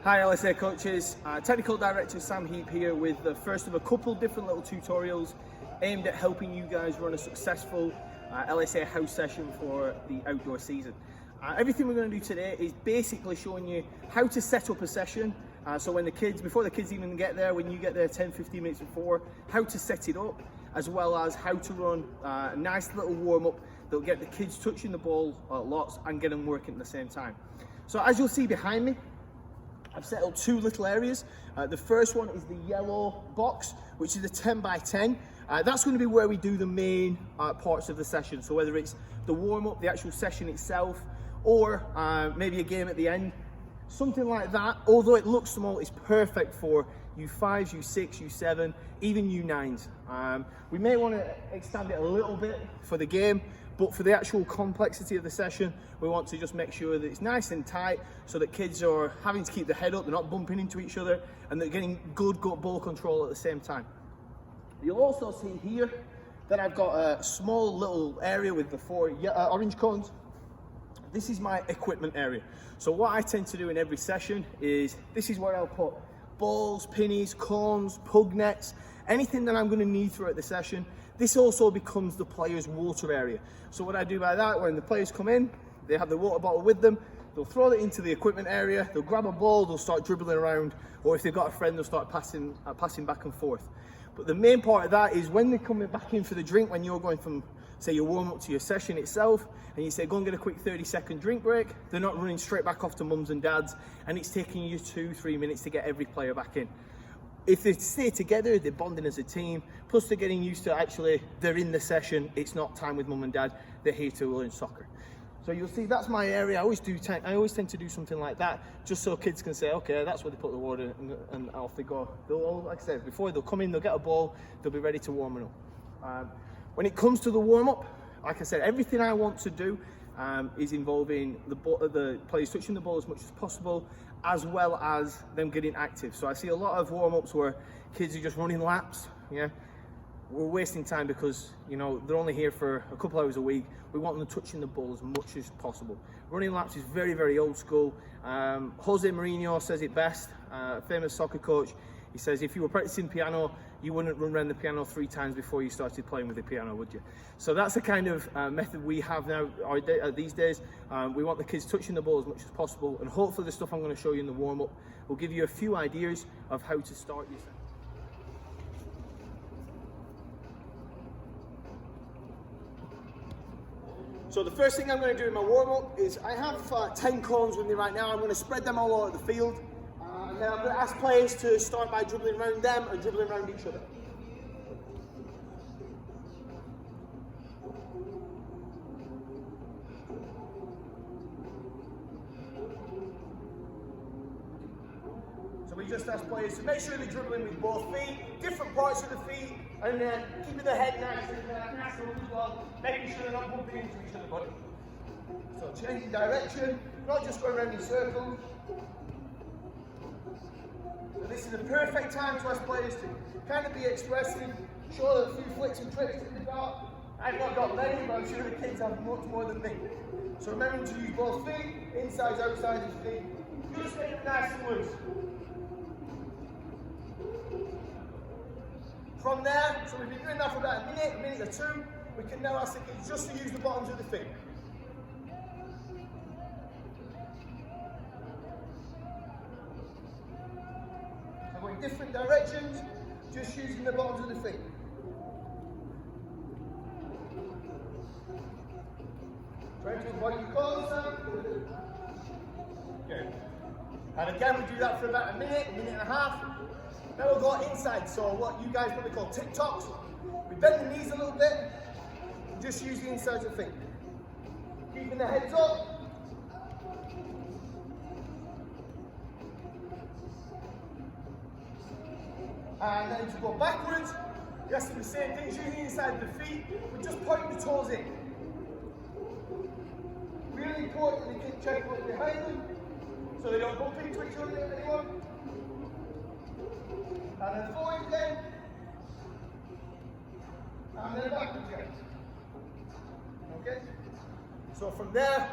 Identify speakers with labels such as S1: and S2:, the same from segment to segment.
S1: Hi LSA coaches, Technical Director Sam Heap here with the first of a couple different little tutorials aimed at helping you guys run a successful LSA house session for the outdoor season. Everything we're going to do today is basically showing you how to set up a session, so when before the kids even get there, when you get there 10-15 minutes before, how to set it up, as well as how to run a nice little warm-up that'll get the kids touching the ball lots and get them working at the same time. So as you'll see behind me, I've set up two little areas. The first one is the yellow box, which is a 10 by 10. That's going to be where we do the main parts of the session. So whether it's the warm-up, the actual session itself, or maybe a game at the end, something like that. Although it looks small, it's perfect for U5s, U6, U7, even U9s. We may want to extend it a little bit for the game, but for the actual complexity of the session, we want to just make sure that it's nice and tight so that kids are having to keep their head up, they're not bumping into each other, and they're getting good ball control at the same time. You'll also see here that I've got a small little area with the four orange cones. This is my equipment area. So what I tend to do in every session is, this is where I'll put balls, pennies, cones, pug nets, anything that I'm going to need throughout the session. This also becomes the player's water area. So what I do by that, when the players come in, they have the water bottle with them, they'll throw it into the equipment area, they'll grab a ball, they'll start dribbling around, or if they've got a friend, they'll start passing back and forth. But the main part of that is when they're coming back in for the drink, when you're going from, say, your warm-up to your session itself, and you say, go and get a quick 30-second drink break, they're not running straight back off to mums and dads, and it's taking you 2-3 minutes to get every player back in. If they stay together, they're bonding as a team, plus they're getting used to actually, they're in the session, it's not time with mum and dad, they're here to learn soccer. So you'll see that's my area. I always tend to do something like that, just so kids can say, okay, that's where they put the water in, and off they go. They'll all, like I said, before they'll come in, they'll get a ball, they'll be ready to warm it up. When it comes to the warm-up, like I said, everything I want to do is involving the players touching the ball as much as possible, as well as them getting active. So I see a lot of warm-ups where kids are just running laps. Yeah, we're wasting time because, you know, they're only here for a couple hours a week. We want them touching the ball as much as possible. Running laps is very, very old school. Jose Mourinho says it best, famous soccer coach. He says, if you were practicing piano, you wouldn't run around the piano 3 times before you started playing with the piano, would you? So that's the kind of method we have now these days. We want the kids touching the ball as much as possible, and hopefully the stuff I'm going to show you in the warm-up will give you a few ideas of how to start your session. So the first thing I'm going to do in my warm-up is, I have 10 cones with me right now. I'm going to spread them all over the field. And then I'm going to ask players to start by dribbling around them and dribbling around each other. So we just ask players to make sure they're dribbling with both feet, different parts of the feet, and then keeping their head nice and as well, making sure they're not bumping into each other, buddy. So changing direction, not just going around in circles. So this is the perfect time to ask players to kind of be expressive, show a few flicks and tricks that they've got. I've not got many, but I'm sure the kids have much more than me. So remember to use both feet, insides, outsides of feet. Just make it nice and loose. From there, so we've been doing that for about a minute or two, we can now ask the kids just to use the bottoms of the feet. So going different directions, just using the bottoms of the feet. Try to avoid your closer. Good. And again, we do that for about a minute and a half. Now we'll go inside, so what you guys probably call TikToks. We bend the knees a little bit, and just use the insides of the feet. Keeping the heads up. And then to go backwards, you have to do the same thing, using the inside of the feet, but just point the toes in. Really important that the kids check what's behind them, so they don't bump into each other anymore. And then forward again, and then backwards again. Okay? So from there,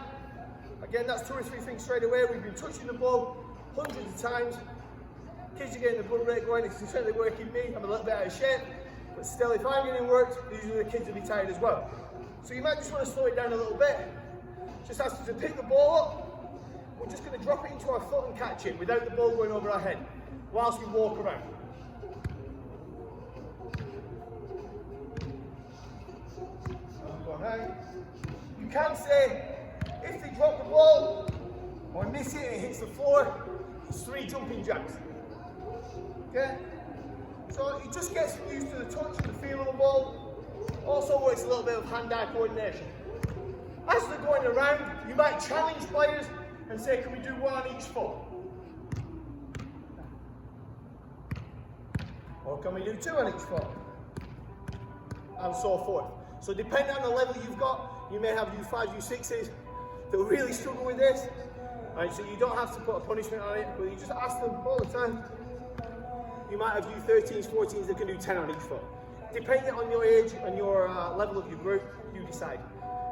S1: again, that's 2 or 3 things straight away. We've been touching the ball,
S2: hundreds of times. Kids are getting the blood rate going, it's certainly working me. I'm a little bit out of shape, but still, if I'm getting worked, usually the kids will be tired as well. So you might just want to slow it down a little bit. Just ask us to pick the ball up. We're just going to drop it into our foot and catch it without the ball going over our head whilst we walk around. You can say, if they drop the ball or miss it and it hits the floor, it's 3 jumping jacks. Okay? So it just gets them used to the touch and the feel of the ball. Also works a little bit of hand-eye coordination. As they're going around, you might challenge players and say, can we do 1 on each foot? Or can we do 2 on each foot? And so forth. So depending on the level you've got, you may have U5s, U6s that will really struggle with this. Right, so you don't have to put a punishment on it, but you just ask them all the time. You might have U13s, 14s that can do 10 on each foot. Depending on your age and your level of your group, you decide.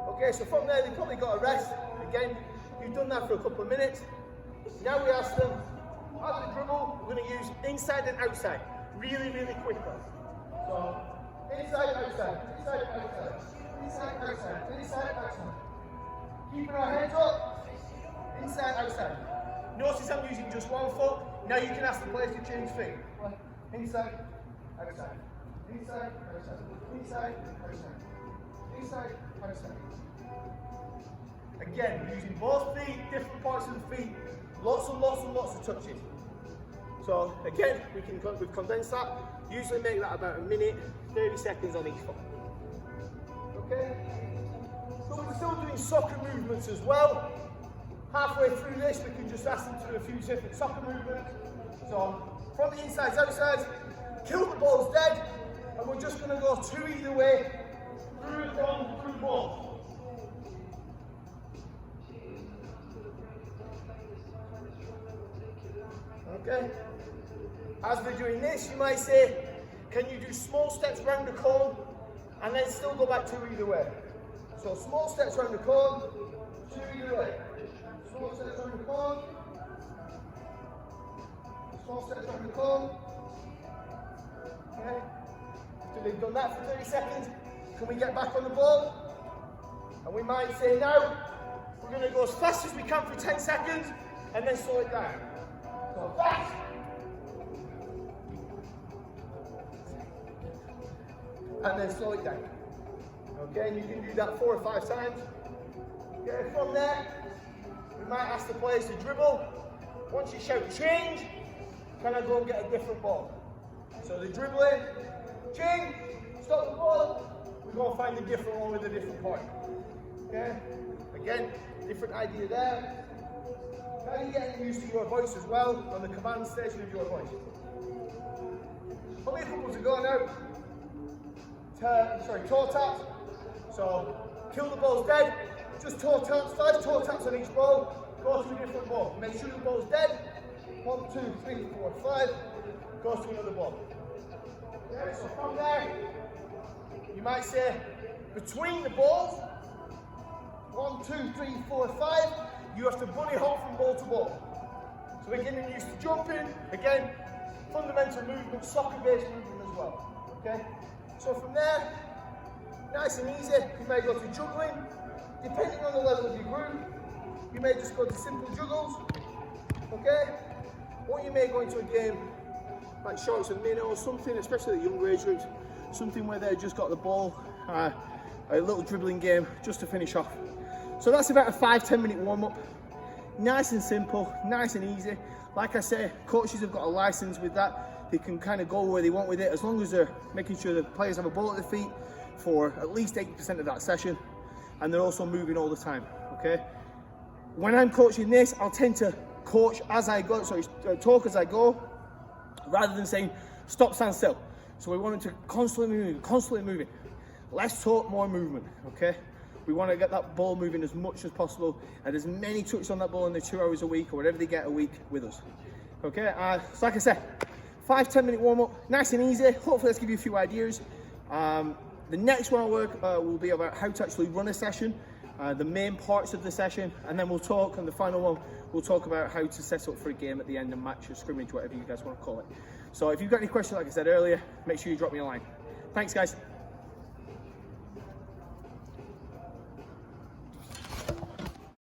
S2: Okay, so from there, they've probably got a rest. Again, you've done that for a couple of minutes. Now we ask them, as they dribble, we're going to use inside and outside, really, really quickly. So, inside, outside, inside, outside, inside, outside, inside, outside. Keeping our heads up, inside, outside. Notice I'm using just 1 foot. Now you can ask the players to change feet. Inside, outside, inside, outside, inside, outside, inside, outside. Again, using both feet, different parts of the feet, lots and lots and lots of touches. So again, we've condensed that. Usually make that about 1 minute, 30 seconds on each foot. Okay? So we're still doing soccer movements as well. Halfway through this, we can just ask them to do a few different soccer movements. So from the insides, outsides, kill the balls dead, and we're just going to go 2 either way, through the ball, through the ball. Okay? As we're doing this, you might say, can you do small steps round the cone and then still go back 2 either way? So small steps round the cone, 2 either way. Small steps round the cone. Small steps round the cone. Okay? So they've done that for 30 seconds. Can we get back on the ball? And we might say now, we're going to go as fast as we can for 10 seconds and then slow it down. So fast. And then slow it down. Okay, and you can do that 4 or 5 times. Okay, from there, we might ask the players to dribble. Once you shout change, can I go and get a different ball? So they're dribbling, change, stop the ball, we go and find a different one with a different point. Okay, again, different idea there. Now you're getting used to your voice as well on the command station of your voice. Only a couple to go now. Toe taps. So, kill the balls dead. Just toe taps, 5 toe taps on each ball. Go to a different ball. Make sure the ball's dead. 1, 2, 3, 4, 5. Go to another ball. Okay, so from there, you might say between the balls. 1, 2, 3, 4, 5. You have to bunny hop from ball to ball. So we're getting used to jumping. Again, fundamental movement, soccer-based movement as well. Okay. So from there, nice and easy, you may go to juggling. Depending on the level of your group, you may just go to simple juggles, okay? Or you may go into a game like shorts and minnows, something, especially the younger age groups, something where they've just got the ball, a little dribbling game just to finish off. So that's about a 5-10 minute warm-up. Nice and simple, nice and easy. Like I say, coaches have got a license with that. They can kind of go where they want with it as long as they're making sure the players have a ball at their feet for at least 80% of that session, and they're also moving all the time, okay? When I'm coaching this, I'll tend to coach as I go, talk as I go, rather than saying, stop, stand still. So we want them to constantly moving. Less talk, more movement, okay? We want to get that ball moving as much as possible and as many touches on that ball in the 2 hours a week or whatever they get a week with us, okay? So like I said, 5-10 minute warm up, nice and easy. Hopefully let's give you a few ideas. The next one I'll work will be about how to actually run a session.
S1: the main parts of the session, and then we'll talk on the final one. We'll talk about how to set up for a game at the end, a match, or scrimmage, whatever you guys want to call it. So if you've got any questions, like I said earlier, make sure you drop me a line. Thanks, guys.